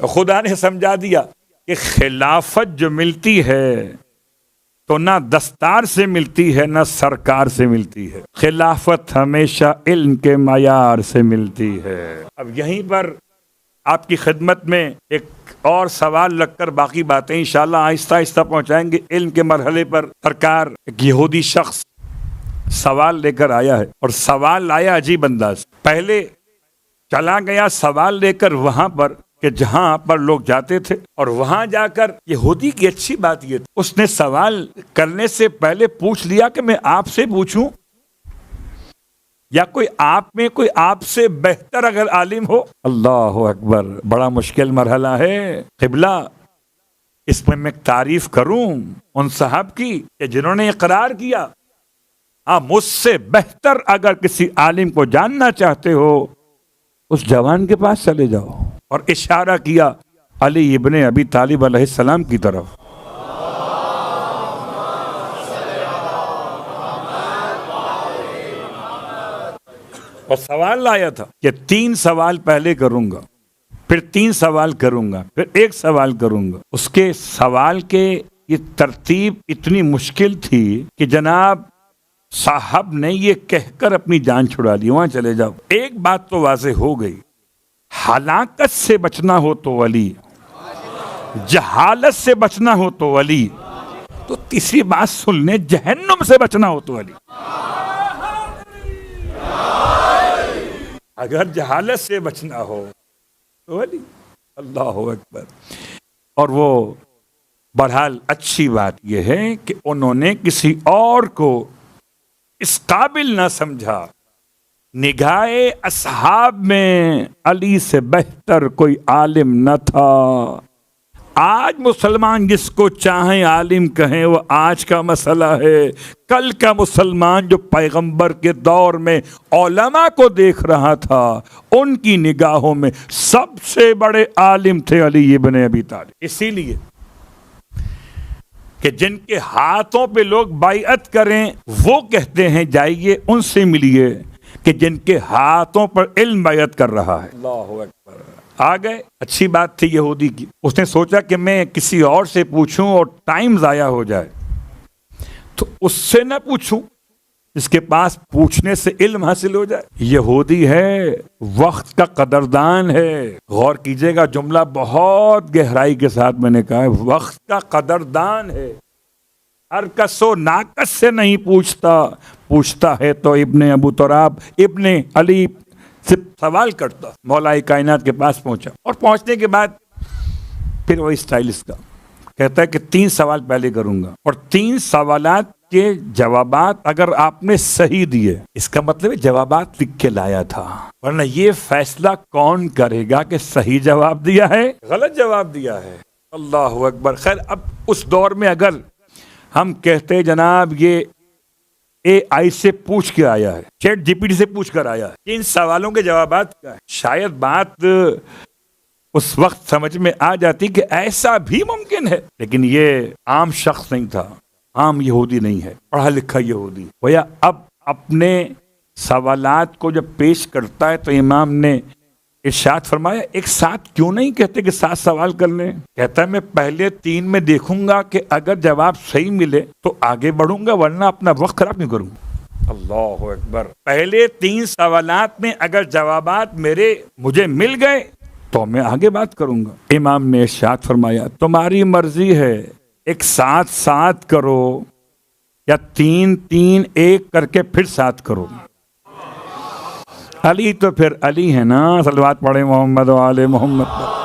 خدا نے سمجھا دیا کہ خلافت جو ملتی ہے تو نہ دستار سے ملتی ہے نہ سرکار سے ملتی ہے، خلافت ہمیشہ علم کے معیار سے ملتی ہے۔ اب یہیں پر آپ کی خدمت میں ایک اور سوال رکھ کر باقی باتیں انشاءاللہ آہستہ آہستہ پہنچائیں گے۔ علم کے مرحلے پر سرکار ایک یہودی شخص سوال لے کر آیا ہے، اور سوال آیا عجیب انداز۔ پہلے چلا گیا سوال لے کر وہاں پر کہ جہاں پر لوگ جاتے تھے، اور وہاں جا کر یہودی کی اچھی بات یہ تھی اس نے سوال کرنے سے پہلے پوچھ لیا کہ میں آپ سے پوچھوں یا کوئی آپ میں کوئی آپ سے بہتر اگر عالم ہو۔ اللہ اکبر، بڑا مشکل مرحلہ ہے قبلہ۔ اس میں میں تعریف کروں ان صاحب کی کہ جنہوں نے اقرار کیا آپ مجھ سے بہتر اگر کسی عالم کو جاننا چاہتے ہو اس جوان کے پاس چلے جاؤ، اور اشارہ کیا علی ابن ابی طالب علیہ السلام کی طرف۔ اور سوال لایا تھا کہ 3 سوال پہلے کروں گا، پھر 3 سوال کروں گا، پھر 1 سوال کروں گا۔ اس کے سوال کے یہ ترتیب اتنی مشکل تھی کہ جناب صاحب نے یہ کہہ کر اپنی جان چھڑا لی، وہاں چلے جاؤ۔ ایک بات تو واضح ہو گئی، ہلاکت سے بچنا ہو تو ولی، جہالت سے بچنا ہو تو ولی، تو تیسری بات سن لیں، جہنم سے بچنا ہو تو ولی۔ اگر جہالت سے بچنا ہو تو ولی۔ اللہ اکبر۔ اور وہ بہرحال اچھی بات یہ ہے کہ انہوں نے کسی اور کو اس قابل نہ سمجھا۔ نگاہ اصحاب میں علی سے بہتر کوئی عالم نہ تھا۔ آج مسلمان جس کو چاہیں عالم کہیں وہ آج کا مسئلہ ہے، کل کا مسلمان جو پیغمبر کے دور میں علماء کو دیکھ رہا تھا ان کی نگاہوں میں سب سے بڑے عالم تھے علی ابن ابی طالب۔ اسی لیے کہ جن کے ہاتھوں پہ لوگ بیعت کریں وہ کہتے ہیں جائیے ان سے ملیے، کہ جن کے ہاتھوں پر علم بیعت کر رہا ہے۔ اللہ اکبر۔ آ گئے، اچھی بات تھی یہودی کی، اس نے سوچا کہ میں کسی اور سے پوچھوں اور ٹائم ضائع ہو جائے تو اس سے نہ پوچھوں جس کے پاس پوچھنے سے علم حاصل ہو جائے۔ یہودی ہے، وقت کا قدردان ہے۔ غور کیجئے گا، جملہ بہت گہرائی کے ساتھ میں نے کہا ہے، وقت کا قدردان ہے۔ ہر کس و ناکس سے نہیں پوچھتا ہے تو ابن ابو تراب ابن علی سے سوال کرتا۔ مولا کائنات کے پاس پہنچا، اور پہنچنے کے بعد پھر وہ اسٹائلس کا کہتا ہے کہ 3 سوال پہلے کروں گا، اور 3 سوالات کے جوابات اگر آپ نے صحیح دیے، اس کا مطلب ہے جوابات لکھ کے لایا تھا، ورنہ یہ فیصلہ کون کرے گا کہ صحیح جواب دیا ہے غلط جواب دیا ہے۔ اللہ اکبر۔ خیر، اب اس دور میں اگر ہم کہتے جناب یہ اے آئی سے پوچھ کے آیا ہے، چیٹ جی پی ٹی سے پوچھ کر آیا ہے، ان سوالوں کے جوابات کیا ہے، شاید بات اس وقت سمجھ میں آ جاتی کہ ایسا بھی ممکن ہے، لیکن یہ عام شخص نہیں تھا، عام یہودی نہیں ہے، پڑھا لکھا یہودی۔ گویا اب اپنے سوالات کو جب پیش کرتا ہے تو امام نے ارشاد فرمایا ایک ساتھ کیوں نہیں کہتے کہ 7 سوال کر لیں؟ کہتا ہے میں پہلے 3 میں دیکھوں گا کہ اگر جواب صحیح ملے تو آگے بڑھوں گا، ورنہ اپنا وقت خراب نہیں کروں گا۔ اللہ اکبر۔ پہلے 3 سوالات میں اگر جوابات مجھے مل گئے تو میں آگے بات کروں گا۔ امام نے ارشاد فرمایا تمہاری مرضی ہے، ایک 7 کرو یا 3 1 کر کے پھر 7 کرو۔ علی تو پھر علی ہے نا، صلوات پڑھیں محمد و آل محمد پر۔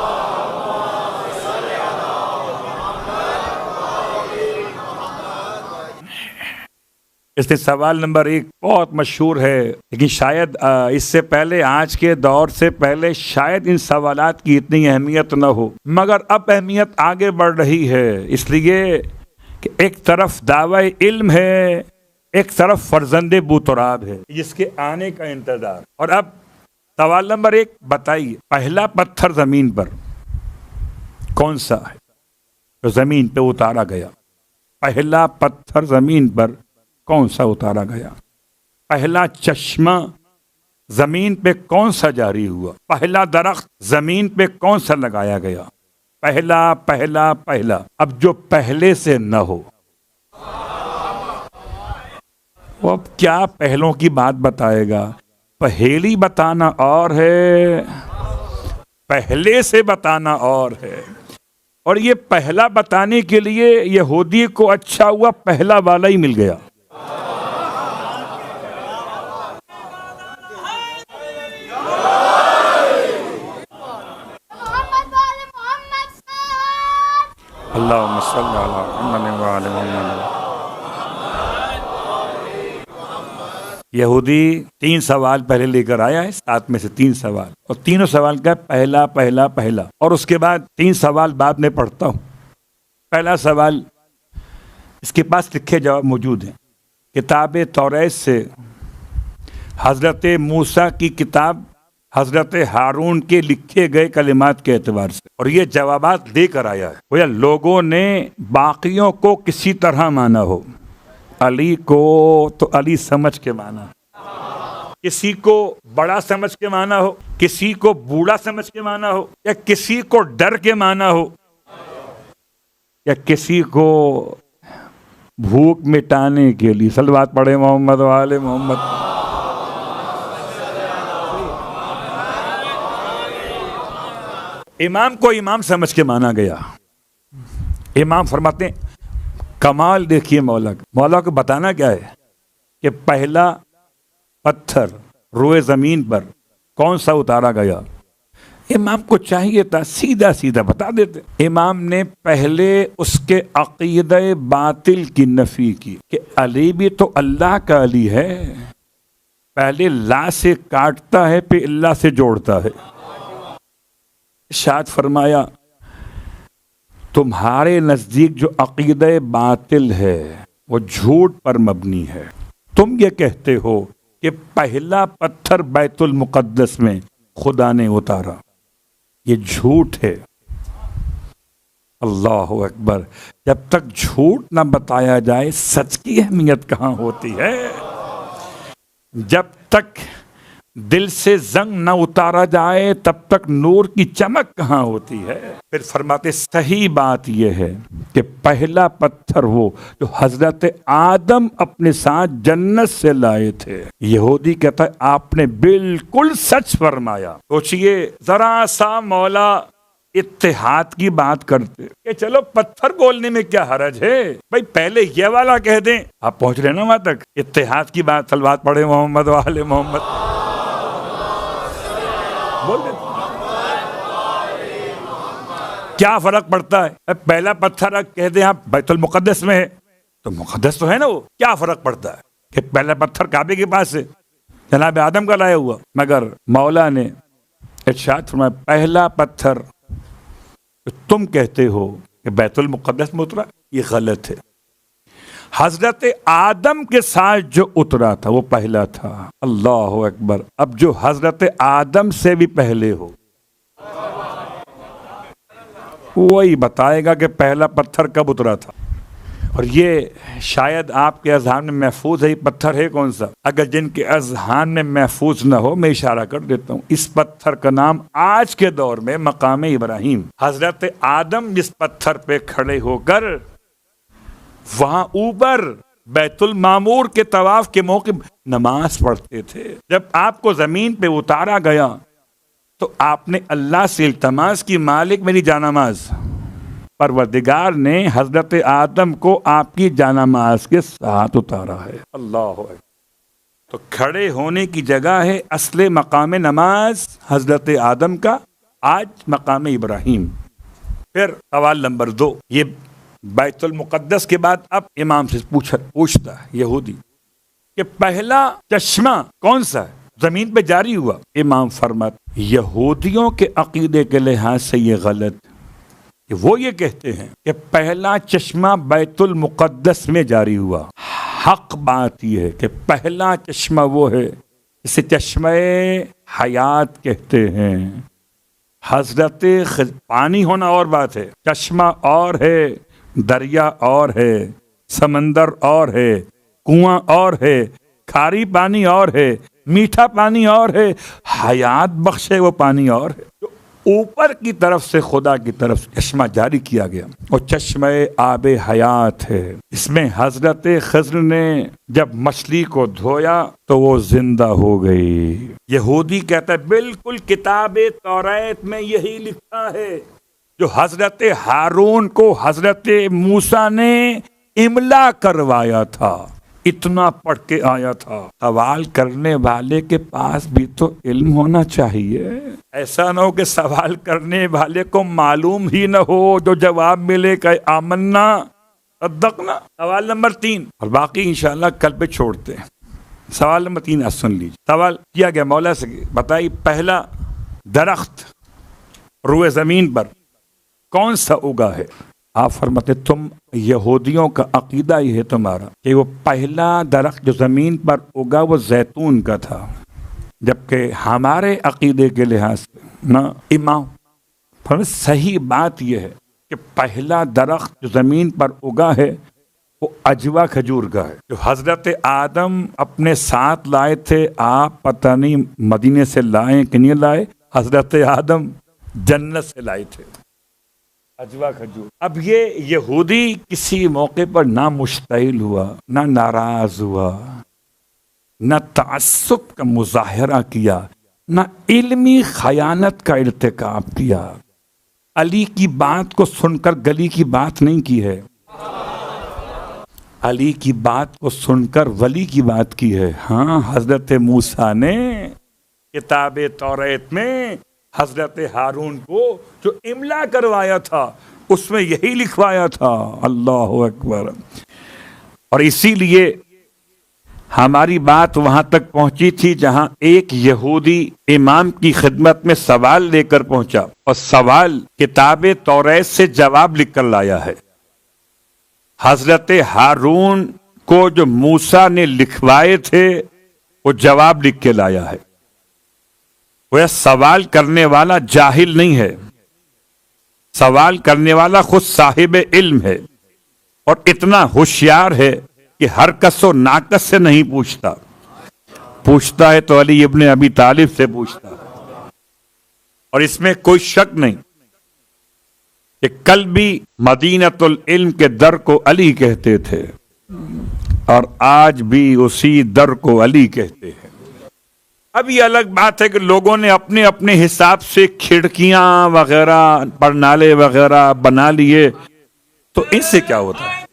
اس نے سوال نمبر 1 بہت مشہور ہے، لیکن شاید اس سے پہلے، آج کے دور سے پہلے شاید ان سوالات کی اتنی اہمیت نہ ہو، مگر اب اہمیت آگے بڑھ رہی ہے، اس لیے کہ ایک طرف دعوی علم ہے، ایک طرف فرزند بوتراب ہے جس کے آنے کا انتظار۔ اور اب سوال نمبر 1 بتائیے، پہلا پتھر زمین پر کون سا ہے جو زمین پہ اتارا گیا؟ پہلا پتھر زمین پر کون سا اتارا گیا؟ پہلا چشمہ زمین پہ کون سا جاری ہوا؟ پہلا درخت زمین پہ کون سا لگایا گیا؟ پہلا پہلا پہلا۔ اب جو پہلے سے نہ ہو، وہ اب کیا پہلوں کی بات بتائے گا؟ پہیلی بتانا اور ہے، پہلے سے بتانا اور ہے۔ اور یہ پہلا بتانے کے لیے یہودی کو اچھا ہوا پہلا والا ہی مل گیا۔ اللہم صلی علی محمد وعلی محمد۔ یہودی 3 سوال پہلے لے کر آیا ہے، 7 میں سے 3 سوال، اور تینوں سوال کا پہلا پہلا پہلا، اور اس کے بعد 3 سوال بعد میں پڑھتا ہوں۔ پہلا سوال، اس کے پاس لکھے جواب موجود ہیں، کتاب توریت سے حضرت موسیٰ کی کتاب حضرت ہارون کے لکھے گئے کلمات کے اعتبار سے، اور یہ جوابات دے کر آیا ہے۔ گویا لوگوں نے باقیوں کو کسی طرح مانا ہو، علی کو تو علی سمجھ کے مانا، کسی کو بڑا سمجھ کے مانا ہو، کسی کو بوڑھا سمجھ کے مانا ہو، یا کسی کو ڈر کے مانا ہو، یا کسی کو بھوک مٹانے کے لیے۔ صلوات پڑھے محمد وآل محمد۔ امام کو امام سمجھ کے مانا گیا۔ امام فرماتے ہیں، کمال دیکھیے مولا کو بتانا کیا ہے کہ پہلا پتھر روئے زمین پر کون سا اتارا گیا۔ امام کو چاہیے تھا سیدھا سیدھا بتا دیتے۔ امام نے پہلے اس کے عقیدہ باطل کی نفی کی کہ علی بھی تو اللہ کا علی ہے، پہلے لا سے کاٹتا ہے پھر اللہ سے جوڑتا ہے۔ ارشاد فرمایا، تمہارے نزدیک جو عقیدہ باطل ہے وہ جھوٹ پر مبنی ہے۔ تم یہ کہتے ہو کہ پہلا پتھر بیت المقدس میں خدا نے اتارا، یہ جھوٹ ہے۔ اللہ اکبر۔ جب تک جھوٹ نہ بتایا جائے سچ کی اہمیت کہاں ہوتی ہے؟ جب تک دل سے زنگ نہ اتارا جائے تب تک نور کی چمک کہاں ہوتی ہے؟ پھر فرماتے صحیح بات یہ ہے کہ پہلا پتھر وہ جو حضرت آدم اپنے ساتھ جنت سے لائے تھے۔ یہودی کہتا ہے آپ نے بالکل سچ فرمایا۔ سوچئے ذرا سا مولا اتحاد کی بات کرتے کہ چلو پتھر بولنے میں کیا حرج ہے، بھائی پہلے یہ والا کہہ دیں۔ آپ پہنچ رہے نا وہاں تک، اتحاد کی بات۔ صلوات پڑھے محمد وآل محمد۔ بول دیتے کیا فرق پڑتا ہے؟ پہلا پتھر کہہ دیں آپ بیت المقدس میں ہے تو مقدس تو ہے نا، وہ کیا فرق پڑتا ہے کہ پہلا پتھر کعبے کے پاس ہے، جناب آدم کا لایا ہوا۔ مگر مولا نے ارشاد فرمایا پہلا پتھر تم کہتے ہو کہ بیت المقدس میں اترا، یہ غلط ہے۔ حضرت آدم کے ساتھ جو اترا تھا وہ پہلا تھا۔ اللہ اکبر۔ اب جو حضرت آدم سے بھی پہلے ہو وہی بتائے گا کہ پہلا پتھر کب اترا تھا۔ اور یہ شاید آپ کے اذہان میں محفوظ ہے، یہ پتھر ہے کون سا؟ اگر جن کے اذہان میں محفوظ نہ ہو میں اشارہ کر دیتا ہوں، اس پتھر کا نام آج کے دور میں مقام ابراہیم۔ حضرت آدم جس پتھر پہ کھڑے ہو کر وہاں اوپر بیت المعمور کے طواف کے موقع نماز پڑھتے تھے، جب آپ کو زمین پہ اتارا گیا تو آپ نے اللہ سے التماس کی، مالک میری جانماز۔ پروردگار نے حضرت آدم کو آپ کی جانماز کے ساتھ اتارا ہے۔ اللہ ہے۔ تو کھڑے ہونے کی جگہ ہے اصل مقام نماز حضرت آدم کا، آج مقام ابراہیم۔ پھر سوال نمبر 2، یہ بیت المقدس کے بعد اب امام سے پوچھتا ہے یہودی کہ پہلا چشمہ کون سا ہے زمین پہ جاری ہوا؟ امام فرماتے یہودیوں کے عقیدے کے لحاظ سے یہ غلط کہ وہ یہ کہتے ہیں کہ پہلا چشمہ بیت المقدس میں جاری ہوا۔ حق بات یہ ہے کہ پہلا چشمہ وہ ہے اسے چشمہ حیات کہتے ہیں۔ حضرت پانی ہونا اور بات ہے، چشمہ اور ہے، دریا اور ہے، سمندر اور ہے، کنواں اور ہے، کھاری پانی اور ہے، میٹھا پانی اور ہے، حیات بخشے وہ پانی اور ہے۔ جو اوپر کی طرف سے خدا کی طرف سے چشمہ جاری کیا گیا وہ چشمہ آب حیات ہے۔ اس میں حضرت خضر نے جب مچھلی کو دھویا تو وہ زندہ ہو گئی۔ یہودی کہتا ہے بالکل کتاب توریت میں یہی لکھا ہے جو حضرت ہارون کو حضرت موسیٰ نے املا کروایا تھا، اتنا پڑھ کے آیا تھا۔ سوال کرنے والے کے پاس بھی تو علم ہونا چاہیے، ایسا نہ ہو کہ سوال کرنے والے کو معلوم ہی نہ ہو، جو جواب ملے کہ آمنا صدقنا۔ سوال نمبر 3 اور باقی انشاءاللہ کل پہ چھوڑتے ہیں۔ سوال نمبر 3 آج سن لیجیے۔ سوال کیا گیا مولا سے، بتائیے پہلا درخت روئے زمین پر کون سا اگا ہے؟ آپ فرماتے تم یہودیوں کا عقیدہ ہی ہے تمہارا کہ وہ پہلا درخت جو زمین پر اگا وہ زیتون کا تھا، جبکہ ہمارے عقیدے کے لحاظ سے نہ امام فرماتے صحیح بات یہ ہے کہ پہلا درخت جو زمین پر اگا ہے وہ اجوا کھجور کا ہے، جو حضرت آدم اپنے ساتھ لائے تھے۔ آپ پتہ نہیں مدینے سے لائے کہ نہیں لائے، حضرت آدم جنت سے لائے تھے اجوا کھجور۔ اب یہ یہودی کسی موقع پر نہ مشتعل ہوا، نہ ناراض ہوا، نہ تعصب کا مظاہرہ کیا، نہ علمی خیانت کا ارتکاب کیا۔ علی کی بات کو سن کر گلی کی بات نہیں کی ہے، علی کی بات کو سن کر ولی کی بات کی ہے۔ ہاں، حضرت موسیٰ نے کتاب توریت میں حضرت ہارون کو جو املا کروایا تھا اس میں یہی لکھوایا تھا۔ اللہ اکبر۔ اور اسی لیے ہماری بات وہاں تک پہنچی تھی جہاں ایک یہودی امام کی خدمت میں سوال لے کر پہنچا، اور سوال کتاب توریت سے جواب لکھ کر لایا ہے۔ حضرت ہارون کو جو موسیٰ نے لکھوائے تھے وہ جواب لکھ کے لایا ہے۔ وہ سوال کرنے والا جاہل نہیں ہے، سوال کرنے والا خود صاحب علم ہے، اور اتنا ہوشیار ہے کہ ہر کس و ناکس سے نہیں پوچھتا ہے تو علی ابن ابی طالب سے پوچھتا ہے۔ اور اس میں کوئی شک نہیں کہ کل بھی مدینۃ العلم کے در کو علی کہتے تھے، اور آج بھی اسی در کو علی کہتے ہیں۔ اب یہ الگ بات ہے کہ لوگوں نے اپنے اپنے حساب سے کھڑکیاں وغیرہ پرنالے وغیرہ بنا لیے، تو اس سے کیا ہوتا ہے؟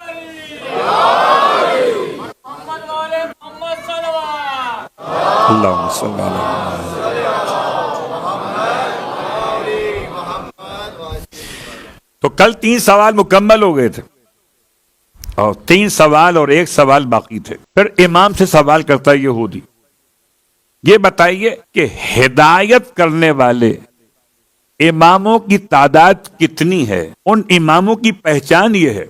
اللہم صلی اللہ علیہ وسلم۔ تو کل 3 سوال مکمل ہو گئے تھے، اور 3 سوال اور 1 سوال باقی تھے۔ پھر امام سے سوال کرتا ہے یہودی، یہ بتائیے کہ ہدایت کرنے والے اماموں کی تعداد کتنی ہے؟ ان اماموں کی پہچان یہ ہے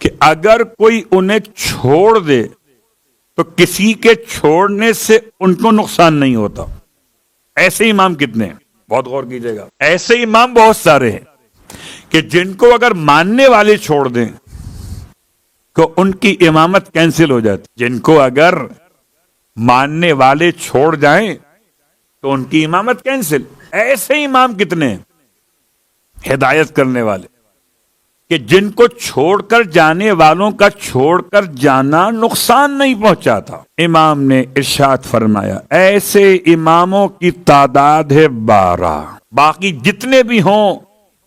کہ اگر کوئی انہیں چھوڑ دے تو کسی کے چھوڑنے سے ان کو نقصان نہیں ہوتا۔ ایسے امام کتنے ہیں؟ بہت غور کیجیے گا۔ ایسے امام بہت سارے ہیں کہ جن کو اگر ماننے والے چھوڑ دیں تو ان کی امامت کینسل ہو جاتی۔ جن کو اگر ماننے والے چھوڑ جائیں تو ان کی امامت کینسل۔ ایسے امام کتنے ہیں ہدایت کرنے والے کہ جن کو چھوڑ کر جانے والوں کا چھوڑ کر جانا نقصان نہیں پہنچاتا۔ امام نے ارشاد فرمایا ایسے اماموں کی تعداد ہے 12، باقی جتنے بھی ہوں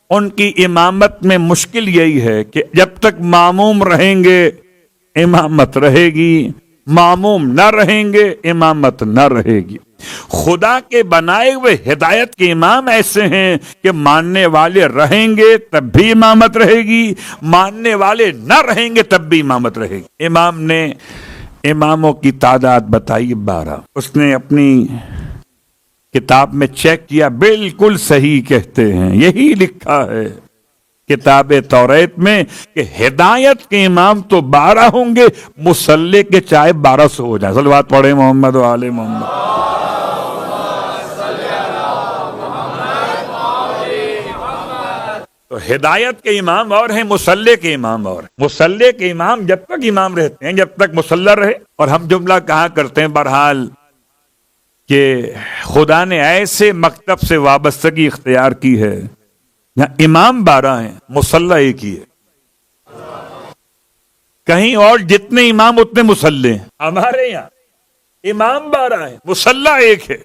ان کی امامت میں مشکل یہی ہے کہ جب تک ماموم رہیں گے امامت رہے گی، ماموم نہ رہیں گے امامت نہ رہے گی۔ خدا کے بنائے ہوئے ہدایت کے امام ایسے ہیں کہ ماننے والے رہیں گے تب بھی امامت رہے گی، ماننے والے نہ رہیں گے تب بھی امامت رہے گی۔ امام نے اماموں کی تعداد بتائی 12۔ اس نے اپنی کتاب میں چیک کیا، بالکل صحیح کہتے ہیں، یہی لکھا ہے کتاب توریت میں کہ ہدایت کے امام تو 12 ہوں گے، مصلی کے چاہے 1200 ہو جائیں۔ صلوات پڑھیں محمد و آل محمد۔ تو ہدایت کے امام اور ہیں، مصلی کے امام اور ہیں۔ مصلی کے امام جب تک امام رہتے ہیں، جب تک مصلی رہے۔ اور ہم جملہ کہاں کرتے ہیں، بہرحال کہ خدا نے ایسے مکتب سے وابستگی اختیار کی ہے یہاں امام 12 ہیں، مصلی ایک ہی ہے. کہیں اور جتنے امام اتنے مصلی ہیں، ہمارے یہاں امام 12 ہیں، مصلی ایک ہے.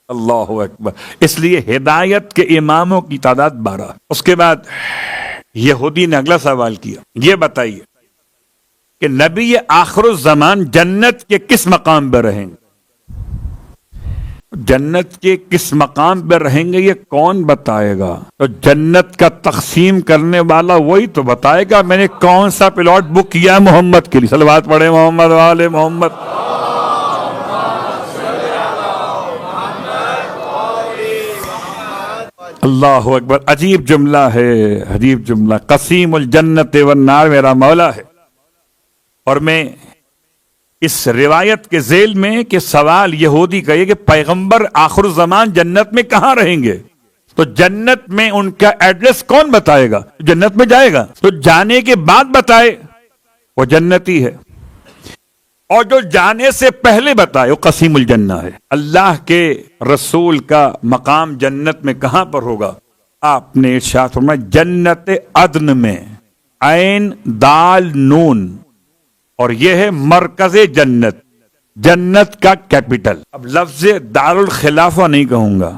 اللہ اکبر. اس لیے ہدایت کے اماموں کی تعداد 12. اس کے بعد یہودی نے اگلا سوال کیا، یہ بتائیے کہ نبی آخر الزمان جنت کے کس مقام پہ رہیں گے؟ جنت کے کس مقام پہ رہیں گے یہ کون بتائے گا؟ تو جنت کا تقسیم کرنے والا وہی تو بتائے گا. میں نے کون سا پلاٹ بک کیا محمد کے لیے. صلوات پڑھے محمد والے محمد. اللہ اکبر. عجیب جملہ ہے، عجیب جملہ. قسیم الجنت والنار میرا مولا ہے. اور میں اس روایت کے ذیل میں کہ سوال یہودی کا یہ کہ پیغمبر آخر الزمان جنت میں کہاں رہیں گے، تو جنت میں ان کا ایڈریس کون بتائے گا؟ جنت میں جائے گا تو جانے کے بعد بتائے وہ جنتی ہے، اور جو جانے سے پہلے بتائے وہ قسیم الجنہ ہے. اللہ کے رسول کا مقام جنت میں کہاں پر ہوگا؟ آپ نے ارشاد فرمایا جنت عدن میں، عین دال نون، اور یہ ہے مرکز جنت، جنت کا کیپٹل. اب لفظ دار الخلافہ نہیں کہوں گا،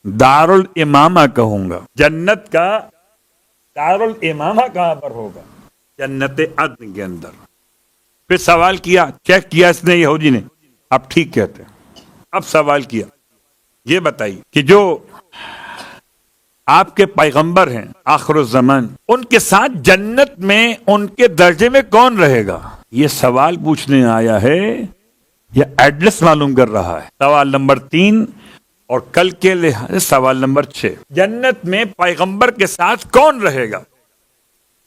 دار الامامہ کہوں گا. جنت کا دار الامامہ کہاں پر ہوگا؟ جنت عدن کے اندر. پھر سوال کیا، چیک کیا اس نے یہودی نے، اب ٹھیک کہتے ہیں. اب سوال کیا یہ بتائیے کہ جو آپ کے پیغمبر ہیں آخر الزمان، ان کے ساتھ جنت میں ان کے درجے میں کون رہے گا؟ یہ سوال پوچھنے آیا ہے یا ایڈریس معلوم کر رہا ہے؟ سوال نمبر 3 اور کل کے لحاظ سوال نمبر 6. جنت میں پیغمبر کے ساتھ کون رہے گا؟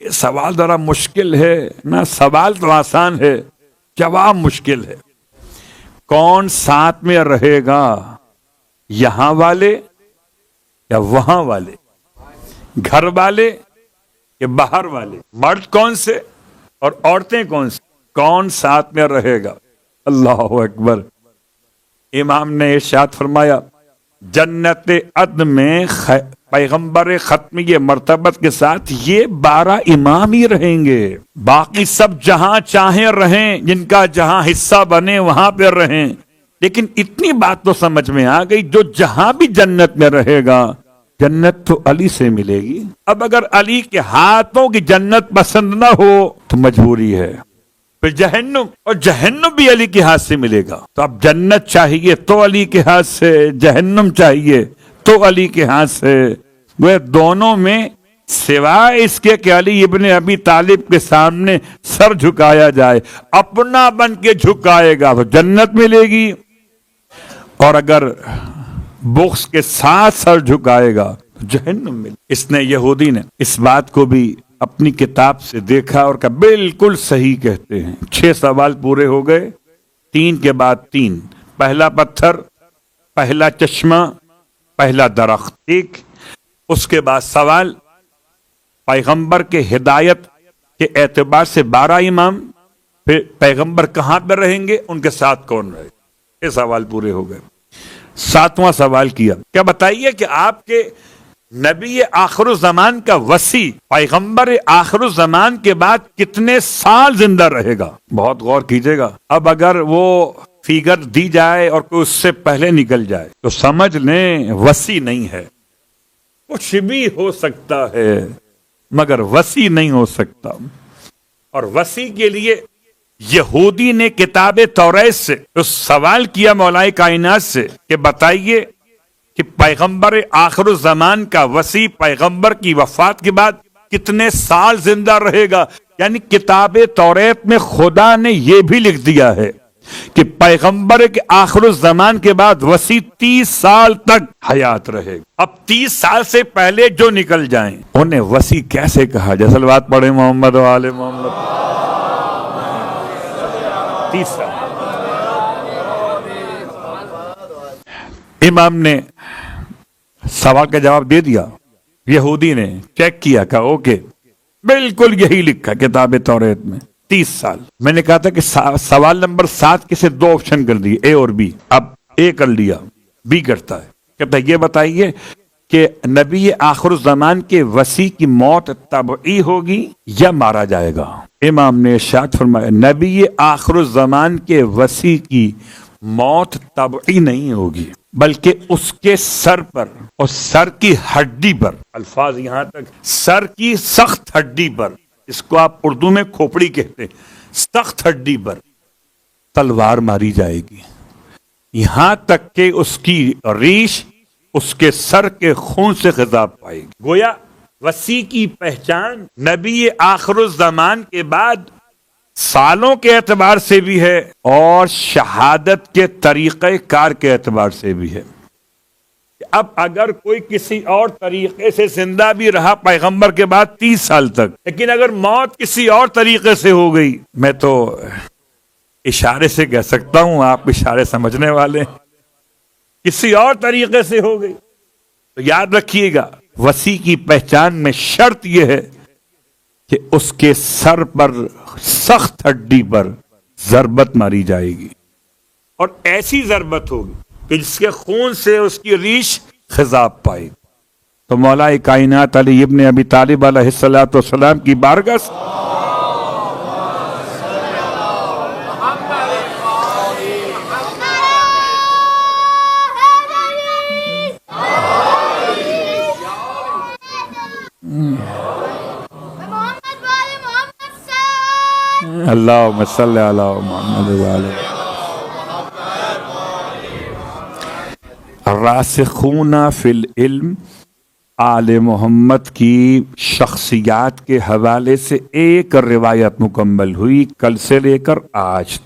یہ سوال ذرا مشکل ہے نا. سوال تو آسان ہے، جواب مشکل ہے. کون ساتھ میں رہے گا؟ یہاں والے یا وہاں والے؟ گھر والے یا باہر والے؟ مرد کون سے اور عورتیں کون سے؟ کون ساتھ میں رہے گا؟ اللہ اکبر. امام نے ارشاد فرمایا جنت عدن میں پیغمبر ختمی مرتبت کے ساتھ یہ 12 امام ہی رہیں گے. باقی سب جہاں چاہیں رہیں، جن کا جہاں حصہ بنے وہاں پہ رہیں. لیکن اتنی بات تو سمجھ میں آ گئی، جو جہاں بھی جنت میں رہے گا جنت تو علی سے ملے گی. اب اگر علی کے ہاتھوں کی جنت پسند نہ ہو تو مجبوری ہے. پھر جہنم، اور جہنم بھی علی کے ہاتھ سے ملے گا. تو اب جنت چاہیے تو علی کے ہاتھ سے، جہنم چاہیے تو علی کے ہاتھ سے. وہ دونوں میں سوائے اس کے کہ علی ابن ابی طالب کے سامنے سر جھکایا جائے، اپنا بن کے جھکائے گا تو جنت ملے گی، اور اگر بغض کے ساتھ سر جھکائے گا تو جہنم ملے. اس نے یہودی نے اس بات کو بھی اپنی کتاب سے دیکھا اور کہا بالکل صحیح کہتے ہیں. 6 سوال پورے ہو گئے، 3 کے بعد 3. پہلا پتھر، پہلا چشمہ، پہلا درخت. ٹھیک. اس کے بعد سوال پیغمبر کے ہدایت کے اعتبار سے 12 امام، پھر پیغمبر کہاں پہ رہیں گے، ان کے ساتھ کون رہے. یہ سوال پورے ہو گئے. 7واں سوال کیا، کیا بتائیے کہ آپ کے نبی آخر الزمان کا وصی پیغمبر آخر الزمان کے بعد کتنے سال زندہ رہے گا؟ بہت غور کیجئے گا. اب اگر وہ فیگر دی جائے اور کوئی اس سے پہلے نکل جائے تو سمجھ لیں وصی نہیں ہے. کچھ بھی ہو سکتا ہے مگر وصی نہیں ہو سکتا. اور وصی کے لیے یہودی نے کتاب توریت سے اس سوال کیا مولائے کائنات سے کہ بتائیے کہ پیغمبر آخر الزمان کا وصی پیغمبر کی وفات کے بعد کتنے سال زندہ رہے گا. یعنی کتاب توریت میں خدا نے یہ بھی لکھ دیا ہے کہ پیغمبر کے آخر الزمان کے بعد وصی 30 سال تک حیات رہے گا. اب 30 سال سے پہلے جو نکل جائیں انہیں وصی کیسے کہا جائے؟ صلوات پڑھے محمد و آل محمد. 30 سال. امام نے سوال کا جواب دے دیا، یہودی نے چیک کیا، کہا اوکے بالکل یہی لکھا کتاب توریت میں 30 سال. میں نے کہا تھا کہ سوال نمبر 7 کے سے 2 آپشن کر دیے، اے اور بی. اب اے کر لیا، بی کرتا ہے. کہتا ہے یہ بتائیے کہ نبی آخر الزمان کے وصی کی موت طبعی ہوگی یا مارا جائے گا؟ امام نے ارشاد فرمایا نبی آخر الزمان کے وصی کی موت طبعی نہیں ہوگی، بلکہ اس کے سر پر اور سر کی ہڈی پر، الفاظ یہاں تک سر کی سخت ہڈی پر، اس کو آپ اردو میں کھوپڑی کہتے ہیں، سخت ہڈی پر تلوار ماری جائے گی، یہاں تک کہ اس کی ریش اس کے سر کے خون سے خضاب پائے گی. گویا وصی کی پہچان نبی آخر الزمان کے بعد سالوں کے اعتبار سے بھی ہے اور شہادت کے طریقہ کار کے اعتبار سے بھی ہے. اب اگر کوئی کسی اور طریقے سے زندہ بھی رہا پیغمبر کے بعد 30 سال تک، لیکن اگر موت کسی اور طریقے سے ہو گئی، میں تو اشارے سے کہہ سکتا ہوں، آپ اشارے سمجھنے والے، کسی اور طریقے سے ہو گئی، تو یاد رکھیے گا وصی کی پہچان میں شرط یہ ہے کہ اس کے سر پر سخت ہڈی پر ضربت ماری جائے گی، اور ایسی ضربت ہوگی کہ جس کے خون سے اس کی ریش خضاب پائے گی. تو مولا کائنات علی ابن ابی طالب علیہ السلام کی بارگاہ سے اللہم صلی علی محمد وعلی راسخون فی العلم. آل محمد کی شخصیات کے حوالے سے ایک روایت مکمل ہوئی کل سے لے کر آج تک.